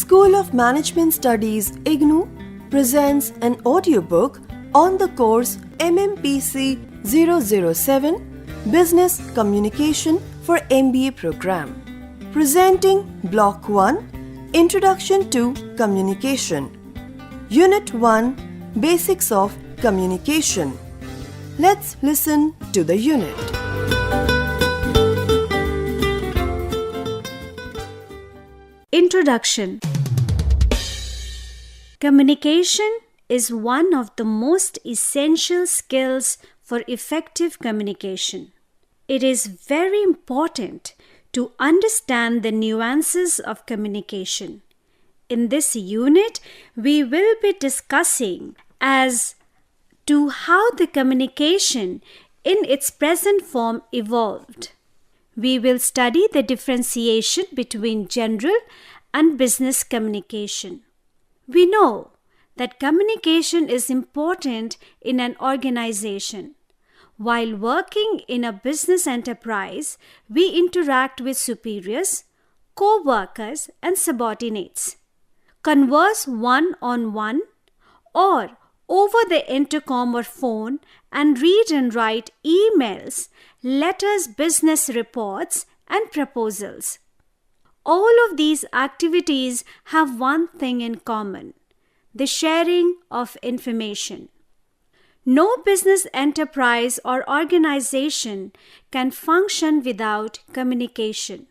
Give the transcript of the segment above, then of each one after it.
School of Management Studies IGNOU presents an audiobook on the course MMPC 007 Business Communication for MBA program. Presenting Block 1 Introduction to Communication. Unit 1 Basics of Communication. Let's listen to the unit. Introduction. Communication is one of the most essential skills for effective communication. It is very important to understand the nuances of communication. In this unit, we will be discussing as to how the communication in its present form evolved. We will study the differentiation between general and business communication. We know that communication is important in an organization. While working in a business enterprise, we interact with superiors, co-workers, and subordinates, converse one-on-one or over the intercom or phone, and read and write emails, letters, business reports, and proposals. All of these activities have one thing in common: the sharing of information. No business enterprise or organization can function without communication.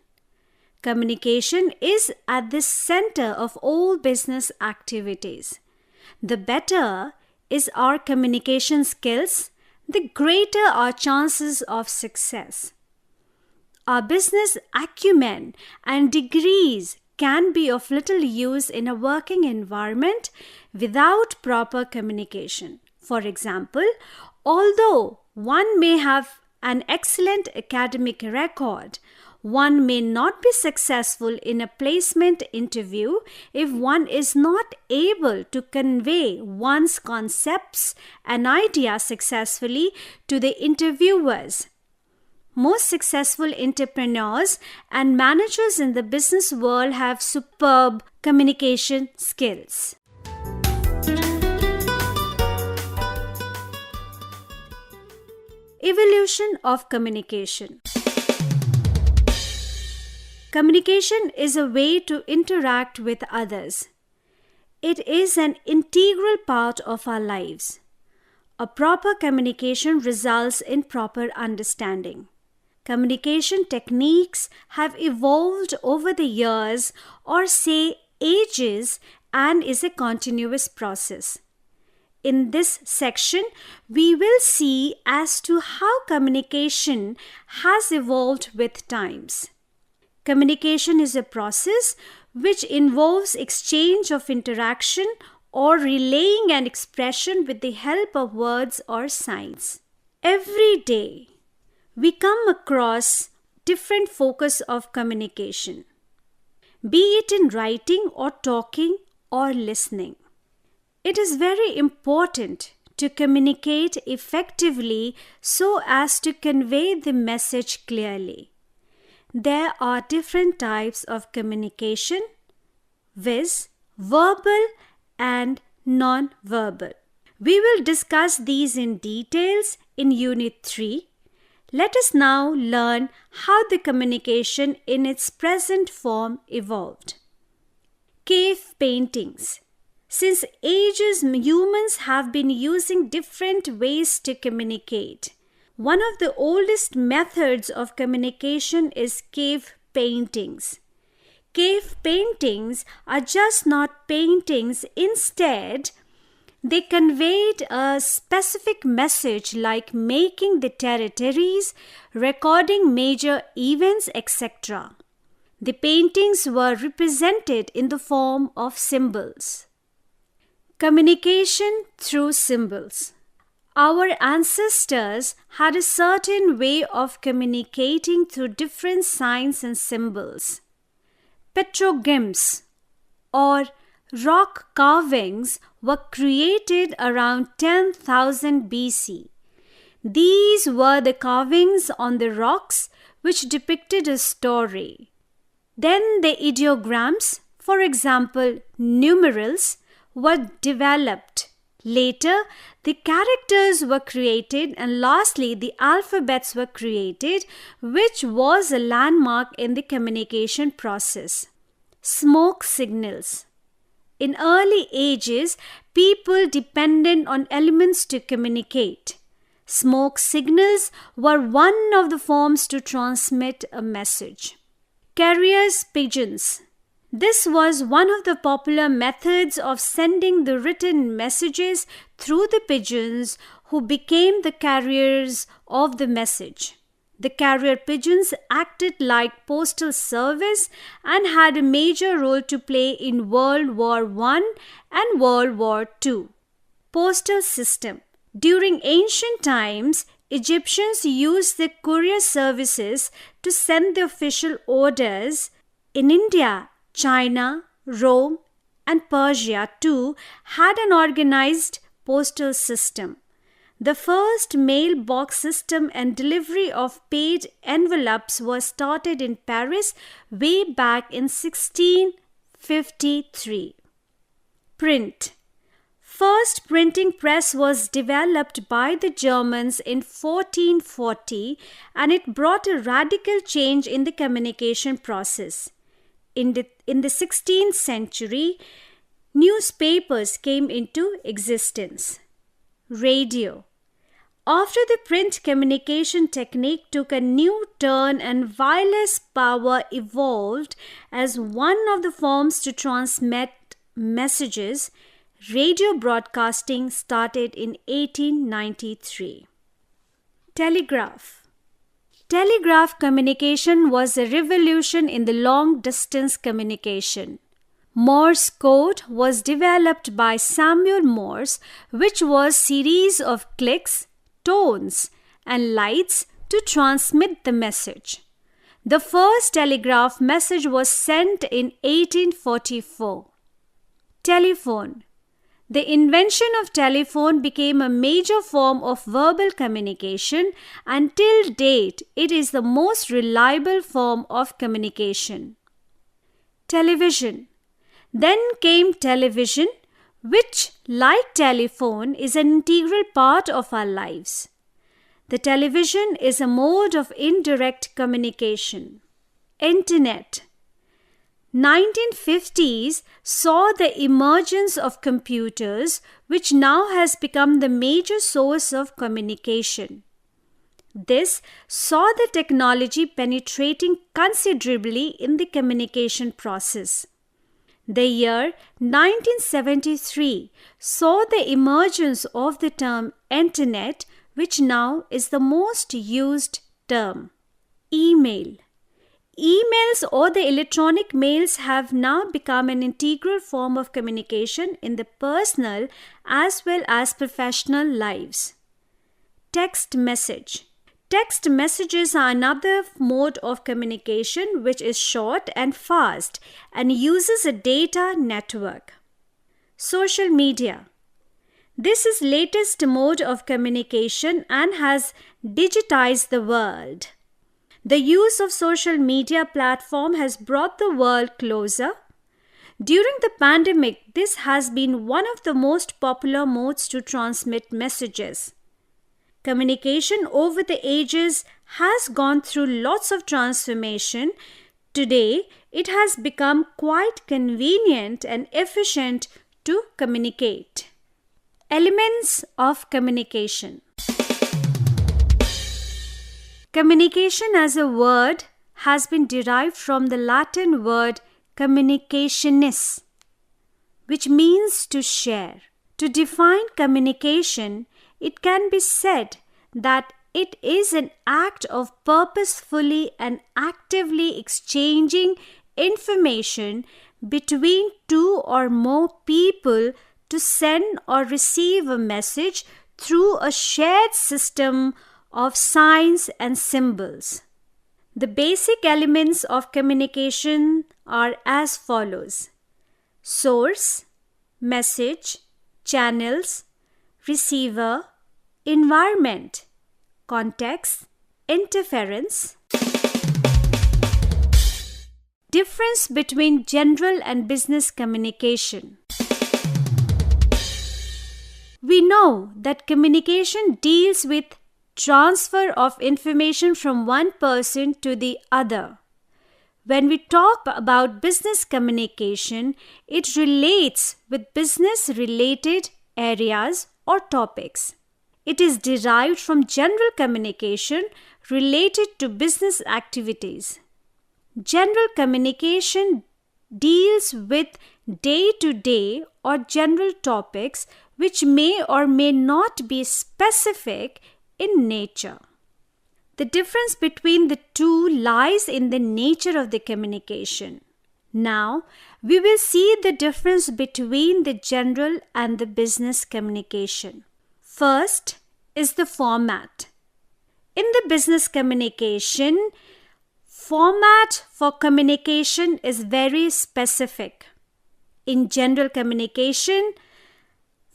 Communication is at the center of all business activities. The better is our communication skills, the greater our chances of success. Our business acumen and degrees can be of little use in a working environment without proper communication. For example, although one may have an excellent academic record, one may not be successful in a placement interview if one is not able to convey one's concepts and ideas successfully to the interviewers. Most successful entrepreneurs and managers in the business world have superb communication skills. Evolution of communication. Communication is a way to interact with others. It is an integral part of our lives. A proper communication results in proper understanding. Communication techniques have evolved over the years, or say ages, and is a continuous process. In this section, we will see as to how communication has evolved with times. Communication is a process which involves exchange of interaction or relaying an expression with the help of words or signs. Every day, we come across different focus of communication, be it in writing or talking or listening. It is very important to communicate effectively so as to convey the message clearly. There are different types of communication, viz., verbal and non-verbal. We will discuss these in details in Unit 3. Let us now learn how the communication in its present form evolved. Cave paintings. Since ages, humans have been using different ways to communicate. One of the oldest methods of communication is cave paintings. Cave paintings are just not paintings. Instead, they conveyed a specific message like making the territories, recording major events, etc. The paintings were represented in the form of symbols. Communication through symbols. Our ancestors had a certain way of communicating through different signs and symbols. Petroglyphs or rock carvings were created around 10,000 BC. These were the carvings on the rocks which depicted a story. Then the ideograms For example, numerals were developed. Later, the characters were created, and lastly, the alphabets were created, which was a landmark in the communication process. Smoke signals. In early ages, people depended on elements to communicate. Smoke signals were one of the forms to transmit a message. Carriers' pigeons. This was one of the popular methods of sending the written messages through the pigeons, who became the carriers of the message. The carrier pigeons acted like postal service and had a major role to play in World War I and World War II. Postal system. During ancient times, Egyptians used the courier services to send the official orders. In India, China, Rome, and Persia too had an organized postal system. The first mailbox system and delivery of paid envelopes was started in Paris way back in 1653. Print. First printing press was developed by the Germans in 1440, and it brought a radical change in the communication process. In the 16th century, newspapers came into existence. Radio. After the print communication technique took a new turn and wireless power evolved as one of the forms to transmit messages, radio broadcasting started in 1893. Telegraph. Telegraph communication was a revolution in the long-distance communication. Morse code was developed by Samuel Morse, which was a series of clicks, tones, and lights to transmit the message. The first telegraph message was sent in 1844. Telephone. The invention of telephone became a major form of verbal communication, and till date it is the most reliable form of communication. Television. Then came television, which, like telephone, is an integral part of our lives. The television is a mode of indirect communication. Internet. 1950s saw the emergence of computers, which now has become the major source of communication. This saw the technology penetrating considerably in the communication process. The year 1973 saw the emergence of the term Internet, which now is the most used term. Email. Emails or the electronic mails have now become an integral form of communication in the personal as well as professional lives. Text message. Text messages are another mode of communication which is short and fast and uses a data network. Social media. This is latest mode of communication and has digitized the world. The use of social media platform has brought the world closer. During the pandemic, this has been one of the most popular modes to transmit messages. Communication over the ages has gone through lots of transformation. Today, it has become quite convenient and efficient to communicate. Elements of communication. Communication as a word has been derived from the Latin word communicationis, which means to share. To define communication, it can be said that it is an act of purposefully and actively exchanging information between two or more people to send or receive a message through a shared system of signs and symbols. The basic elements of communication are as follows: source, message, channels, receiver, environment, context, interference. Difference between general and business communication. We know that communication deals with transfer of information from one person to the other. When we talk about business communication, it relates with business-related areas or topics. It is derived from general communication related to business activities. General communication deals with day-to-day or general topics which may or may not be specific in nature. The difference between the two lies in the nature of the communication. Now, we will see the difference between the general and the business communication. First is the format. In the business communication, format for communication is very specific. In general communication,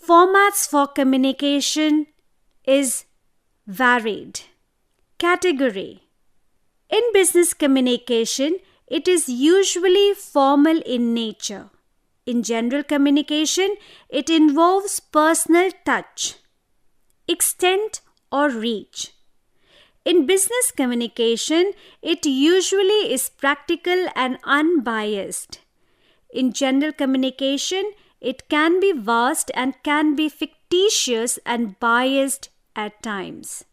formats for communication is varied. Category. In business communication, it is usually formal in nature. In general communication, it involves personal touch, extent or reach. In business communication, it usually is practical and unbiased. In general communication, it can be vast and can be fictitious and biased at times.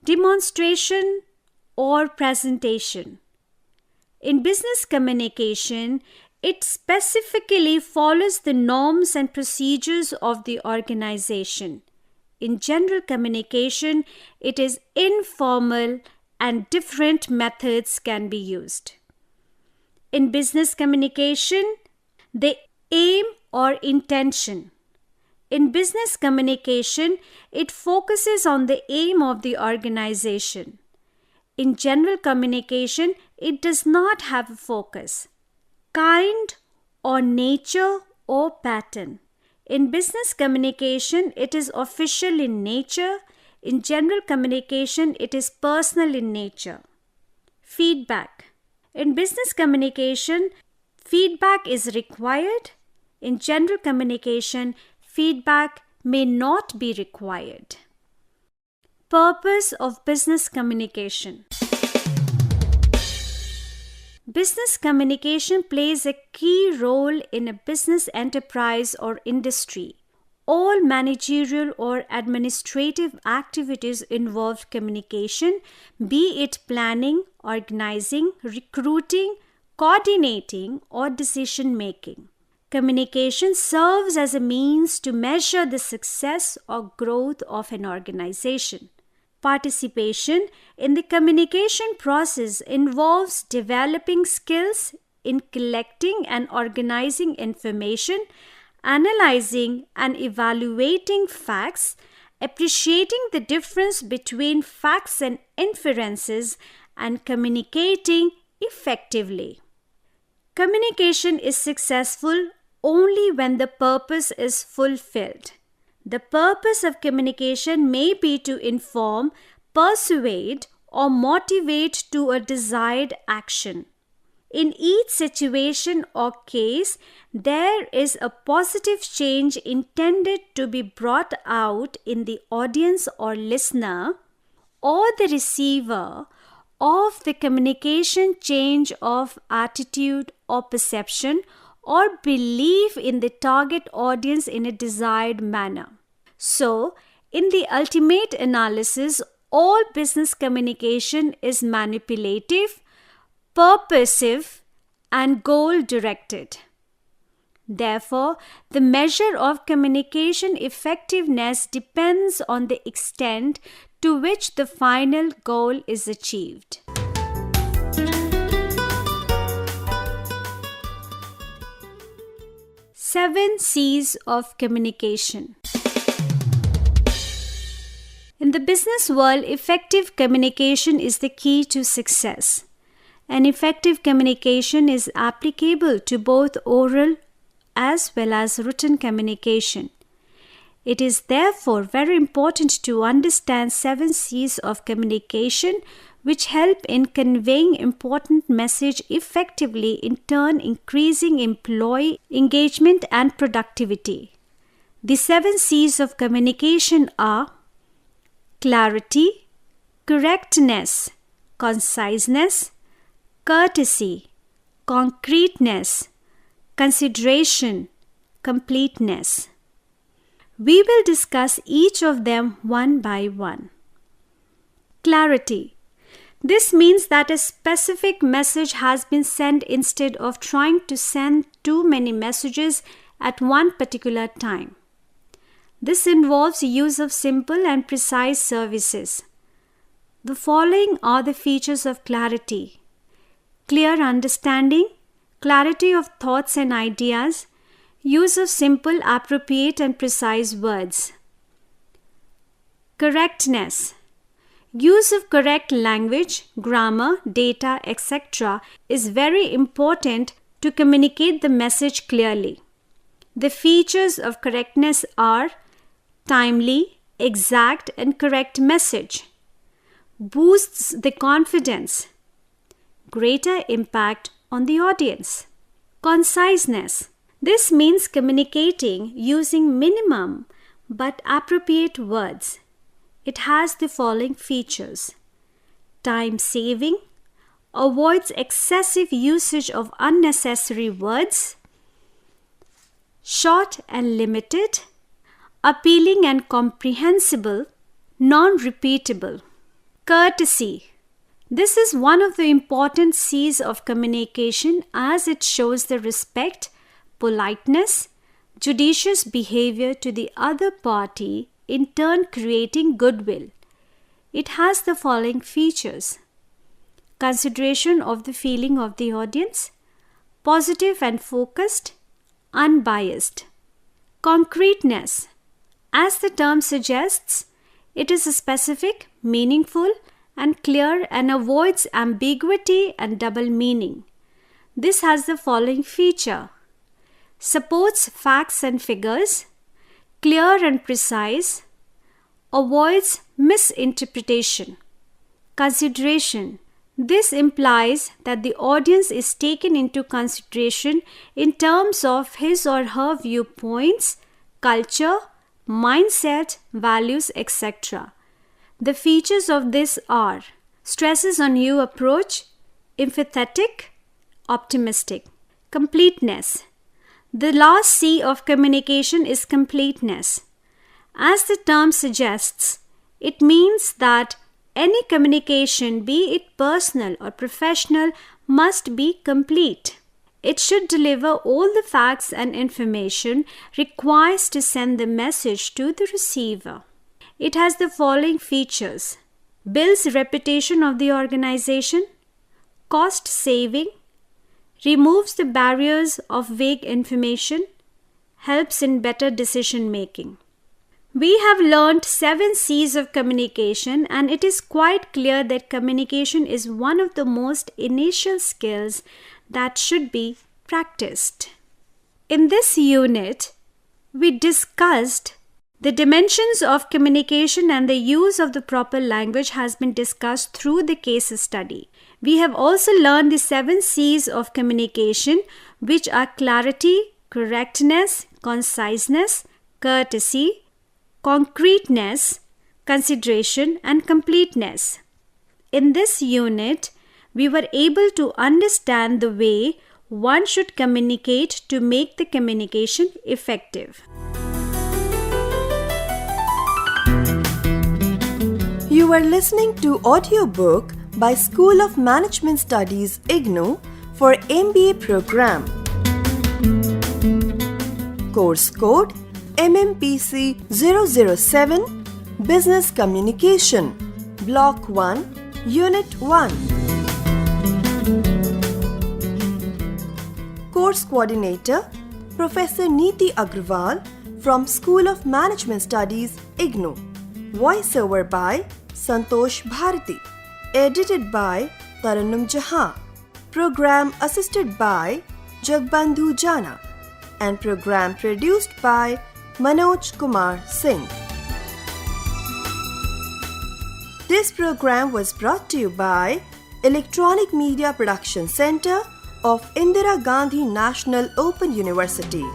Demonstration or presentation. In business communication, it specifically follows the norms and procedures of the organization. In general communication, it is informal and different methods can be used. In business communication, the aim or intention. In business communication, it focuses on the aim of the organization. In general communication, it does not have a focus. Kind or nature or pattern. In business communication, it is official in nature. In general communication, it is personal in nature. Feedback. In business communication, feedback is required. In general communication, feedback may not be required. Purpose of business communication. Business communication plays a key role in a business enterprise or industry. All managerial or administrative activities involve communication, be it planning, organizing, recruiting, coordinating, or decision making. Communication serves as a means to measure the success or growth of an organization. Participation in the communication process involves developing skills in collecting and organizing information, analyzing and evaluating facts, appreciating the difference between facts and inferences, and communicating effectively. Communication is successful only when the purpose is fulfilled. The purpose of communication may be to inform, persuade, or motivate to a desired action. In each situation or case, there is a positive change intended to be brought out in the audience or listener or the receiver of the communication, change of attitude or perception or belief in the target audience in a desired manner. So, in the ultimate analysis, all business communication is manipulative, purposive, and goal-directed. Therefore, the measure of communication effectiveness depends on the extent to which the final goal is achieved. Seven C's of communication. In the business world, effective communication is the key to success. And effective communication is applicable to both oral as well as written communication. It is therefore very important to understand 7 C's of communication, which help in conveying important message effectively, in turn increasing employee engagement and productivity. The 7 C's of communication are clarity, correctness, conciseness, courtesy, concreteness, consideration, completeness. We will discuss each of them one by one. Clarity. This means that a specific message has been sent instead of trying to send too many messages at one particular time. This involves use of simple and precise services. The following are the features of clarity: clear understanding, clarity of thoughts and ideas, use of simple, appropriate, and precise words. Correctness. Use of correct language, grammar, data, etc. is very important to communicate the message clearly. The features of correctness are timely, exact, and correct message, boosts the confidence, greater impact on the audience. Conciseness. This means communicating using minimum but appropriate words. It has the following features: time saving, avoids excessive usage of unnecessary words, short and limited, appealing and comprehensible, non-repeatable. Courtesy. This is one of the important C's of communication, as it shows the respect, politeness, judicious behavior to the other party, in turn creating goodwill. It has the following features: consideration of the feeling of the audience, positive and focused, unbiased. Concreteness. As the term suggests, it is specific, meaningful, and clear, and avoids ambiguity and double meaning. This has the following feature: supports facts and figures, clear and precise, avoids misinterpretation. Consideration. This implies that the audience is taken into consideration in terms of his or her viewpoints, culture, mindset, values, etc. The features of this are: stresses on you approach, empathetic, optimistic. Completeness. The last C of communication is completeness. As the term suggests, it means that any communication, be it personal or professional, must be complete. It should deliver all the facts and information required to send the message to the receiver. It has the following features: builds reputation of the organization, cost saving, removes the barriers of vague information, helps in better decision making. We have learned 7 C's of communication, and it is quite clear that communication is one of the most essential skills that should be practiced. In this unit, we discussed the dimensions of communication, and the use of the proper language has been discussed through the case study. We have also learned the 7 C's of communication, which are clarity, correctness, conciseness, courtesy, concreteness, consideration, and completeness. In this unit, we were able to understand the way one should communicate to make the communication effective. You are listening to audiobook by School of Management Studies, IGNOU, for MBA program. Course code MMPC 007, Business Communication, Block 1, Unit 1. Course Coordinator, Professor Neeti Agrawal from School of Management Studies, IGNOU. Voiceover by Santosh Bharati. Edited by Taranum Jahan. Program assisted by Jagbandhu Jana. And program produced by Manoj Kumar Singh. This program was brought to you by Electronic Media Production Center of Indira Gandhi National Open University.